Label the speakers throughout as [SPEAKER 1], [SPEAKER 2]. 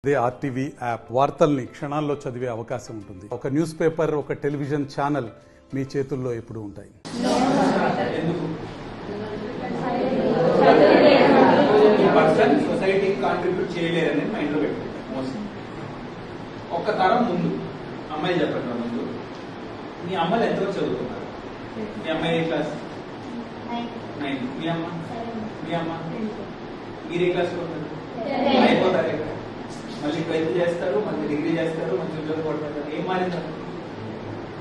[SPEAKER 1] అదే RTV app వార్తల్ని క్షణాల్లో చదివే అవకాశం ఉంటుంది. ఒక న్యూస్ పేపర్, ఒక టెలివిజన్ ఛానల్ మీ చేతుల్లో ఎప్పుడూ ఉంటాయి.
[SPEAKER 2] సొసైటీకి కాంట్రిబ్యూట్ చేయలేరని మైండ్ లో పెట్టుకుంటారు. ఒక్క తరం ముందు అమ్మాయి చెప్పండి, ముందు మీ అమ్మాయిలు ఎంతవరకు చదువుతున్నారు? మీ అమ్మాయి ఏ క్లాస్? 9. మీ అమ్మ మీరు ఏ క్లాస్ లో ఉన్నారు? అయిపోతారు. మళ్ళీ 12th చేస్తారు, మళ్ళీ డిగ్రీ చేస్తారు, మంచి ఉద్యోగం కొడతారు. ఏం మారిందా?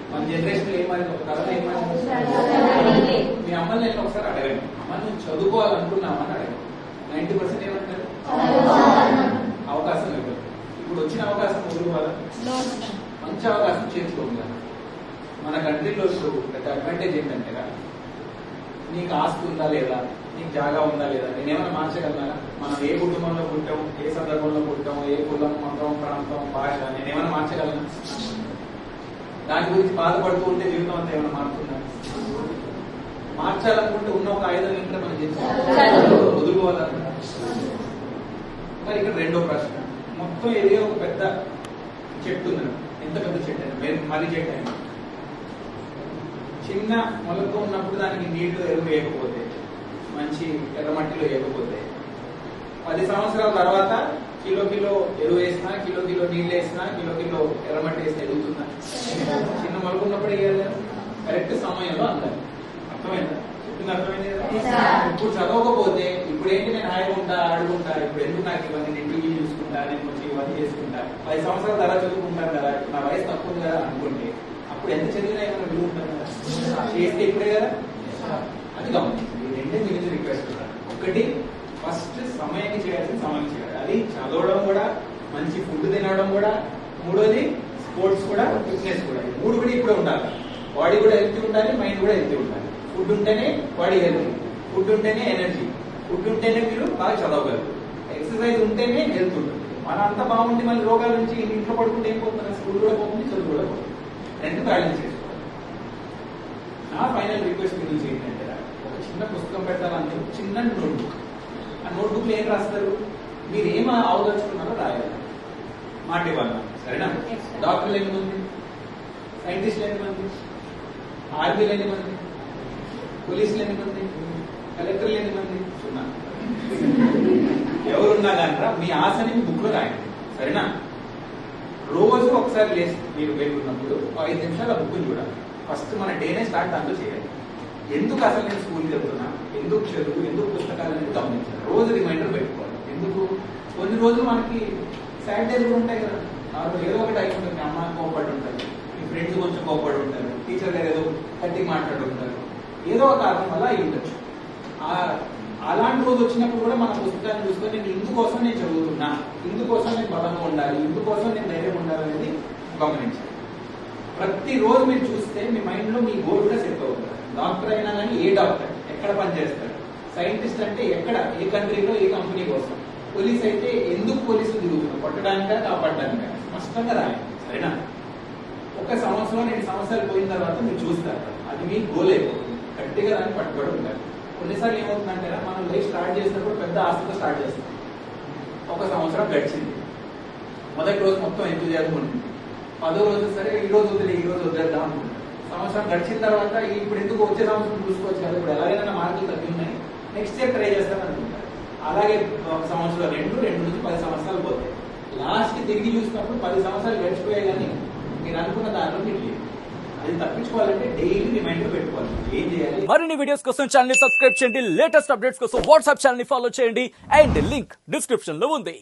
[SPEAKER 2] మన జనరేషన్ ఏం మారింది? ఒక తరం ఏం మారింది? మీ అమ్మల్ని నేను ఒకసారి అడగండి, అమ్మ నువ్వు చదువుకోవాలనుకున్నామని అడగండి. 90% ఏమంటారు? అవకాశం ఇవ్వదు. ఇప్పుడు వచ్చిన అవకాశం వదులుకోవాలా? మంచి అవకాశం చేతిలో ఉందా? మన కంట్రీలో పెద్ద అడ్వాంటేజ్ ఏంటంటే నీకు ఆస్తి ఉందా లేదా, నీకు జాగా ఉందా లేదా, నేనేమైనా మార్చగలనా? మనం ఏ కుటుంబంలో పుట్టాం, ఏ సందర్భంలో పుట్టాం, ఏ కులం, మతం, ప్రాంతం, భాష, నేనేమైనా మార్చగలనా? దాని గురించి బాధపడుతూ ఉంటే జీవితం అంతా ఏమైనా మారుతుందా? మార్చాలనుకుంటే ఉన్న ఒక ఆయుధం ఏంటంటే మనం చేసి వదులుకోవాలన్నా. మరి ఇక్కడ రెండో ప్రశ్న, మొత్తం ఏదో ఒక పెద్ద చెట్టు ఉంది. ఎంత పెద్ద చెట్టు అయినా, మర్రి చెట్టు అయినా, చిన్న మొలక ఉన్నప్పుడు దానికి నీళ్లు ఎరువు వేయకపోతే, మంచి ఎర్రమట్టిలో వేయకపోతే 10 సంవత్సరాల తర్వాత కిలో ఎరువు వేసినా, కిలో నీళ్ళు వేసినా, కిలో ఎర్రమట్టి వేసినా ఎదుగుతుందా? చిన్న మొలక ఉన్నప్పుడు వేయాలి, కరెక్ట్ సమయంలో అందాలి. అర్థమైందా? చెప్పింది అర్థమైంది కదా? ఇప్పుడు చదవకపోతే ఇప్పుడు ఏంటి, నేను హాయిగా ఉంటా, ఆడుకుంటా, ఇప్పుడు ఎందుకు నాకు ఇవన్నీ, నేను టీవీ చూసుకుంటా, నేను కొంచెం ఇవన్నీ చేసుకుంటా, 10 సంవత్సరాల తర్వాత చదువుకుంటాను కదా, నా వయసు తక్కువ ఉంది కదా అనుకుంటే అప్పుడు ఎంత చదివినా ఏమైనా విలువ ఉంటుంది కదా? చేస్తే ఇప్పుడే కదా. అది గమనించండి. ఈ రెండే మీ నుంచి రిక్వెస్ట్. ఒకటి, ఫస్ట్ సమయానికి చేయాల్సిన సమయానికి చేయాలి. అది చదవడం కూడా, మంచి ఫుడ్ తినడం కూడా, మూడోది స్పోర్ట్స్ కూడా, ఫిట్నెస్ కూడా. ఈ మూడు కూడా ఇప్పుడే ఉండాలి. బాడీ కూడా హెల్తీ ఉండాలి, మైండ్ కూడా హెల్తీ ఉండాలి. ఫుడ్ ఉంటేనే బాడీ హెల్తీ, ఫుడ్ ఉంటేనే ఎనర్జీ, ఫుడ్ ఉంటేనే మీరు బాగా చదవగలరు, ఎక్సర్సైజ్ ఉంటేనే హెల్త్ ఉంటుంది. మన అంతా బాగుంది, మళ్ళీ రోగాల నుంచి ఇంట్లో పడుకుంటే ఏం పోతున్నారు? స్కూల్ కూడా పోతుంది, చదువు కూడా పోతుంది. రెండు బ్యాలెన్స్ చేసుకోవాలి. నా ఫైనల్ రిక్వెస్ట్ గురించి ఏంటంటే, ఒక చిన్న పుస్తకం పెట్టాలంటే చిన్న నోట్బుక్. ఆ నోట్బుక్ లో ఏం రాస్తారు? మీరు ఏం అవదలుచుకున్నారో రాయాలి, మాట ఇవ్వాలి. సరేనా? డాక్టర్లు ఎంతమంది, సైంటిస్టులు ఎంతమంది, ఆర్మీలు ఎంతమంది, పోలీసులు ఎంతమంది, కలెక్టర్లు ఎంతమంది? 0. ఎవరున్నా కానీ మీ ఆశని మీ బుక్ లో రాయండి. సరేనా? రోజు ఒకసారి లేచి మీరు వెళ్ళున్నప్పుడు 5 నిమిషాల బుక్ చూడాలి. ఫస్ట్ మన డేనే స్టార్ట్ దాంతో చేయాలి. ఎందుకు అసలు నేను స్కూల్కి వెళ్తున్నా, ఎందుకు చదువు, ఎందుకు పుస్తకాలు అనేది గమనించాలి. రోజు రిమైండర్ పెట్టుకోవాలి. ఎందుకు? కొన్ని రోజులు మనకి సాడ్ డేస్ కూడా ఉంటాయి కదా. ఏదో ఒకటి అయిపోతుంది. మీ అమ్మ కోపడి ఉంటారు, మీ ఫ్రెండ్స్ కొంచెం కోపడి ఉంటారు, టీచర్ గారు ఏదో గట్టిగా మాట్లాడుతుంటారు, ఏదో ఒక కారణం వల్ల అయి ఉండొచ్చు. అలాంటి రోజు వచ్చినప్పుడు కూడా మన పుస్తకాన్ని చూసుకొని నేను ఇందుకోసం నేను చదువుతున్నా, ఇందుకోసం నేను బలంగా ఉండాలి, ఇందుకోసం నేను ధైర్యం ఉండాలి అనేది గమనించాలి. ప్రతిరోజు మీరు చూస్తే మీ మైండ్ లో మీ గోల్ కూడా సెట్ అవుతుంది. డాక్టర్ అయినా కానీ ఏ డాక్టర్ ఎక్కడ పనిచేస్తాడు, సైంటిస్ట్ అంటే ఎక్కడ, ఏ కంట్రీలో, ఏ కంపెనీ కోసం, పోలీస్ అయితే ఎందుకు పోలీసులు తిరుగుతున్నారు, కొట్టడానికా కాపాడడానికా, స్పష్టంగా రాయండి. సరేనా? 1 సంవత్సరం 2 సంవత్సరాలు పోయిన తర్వాత మీరు చూస్తారు, అది మీ గోల్ అయిపోతుంది. గట్టిగా దాన్ని పట్టుబడి ఉంటారు. కొన్నిసార్లు ఏమవుతుందంటే, మనం లైఫ్ స్టార్ట్ చేసినప్పుడు పెద్ద ఆస్తితో స్టార్ట్ చేస్తాం. 1 సంవత్సరం గడిచింది, మొదటి రోజు మొత్తం ఎంతూజియాజం ఉంటుంది, 10వ రోజు సరే ఈ రోజు వదిలేద్దాం అనుకుంటారు. సంవత్సరం గడిచిన తర్వాత ఇప్పుడు ఎందుకు వచ్చే సంవత్సరం చూసుకోవచ్చు కదా, ఇప్పుడు ఎలాగైనా మార్కులు తగ్గి ఉన్నాయి, నెక్స్ట్ ఇయర్ ట్రై చేస్తాను అనుకుంటారు. అలాగే 1 సంవత్సరం 2 నుంచి 10 సంవత్సరాలు పోతాయి. లాస్ట్ తిరిగి చూసినప్పుడు 10 సంవత్సరాలు గడిచిపోయాయి, కానీ మీరు అనుకున్న దాంట్లో మీకు లేదు. అది తప్పించుకోవాలంటే డైలీ రిమైండర్ పెట్టుకోవాలి. ఏం చేయాలి?
[SPEAKER 3] మరిన్ని వీడియోస్ కోసం ఛానల్ ని సబ్స్క్రైబ్ చేయండి, లేటెస్ట్ అప్డేట్స్ కోసం వాట్సాప్ ఛానల్ ని ఫాలో చేయండి, అండ్ లింక్ డిస్క్రిప్షన్ లో ఉంది.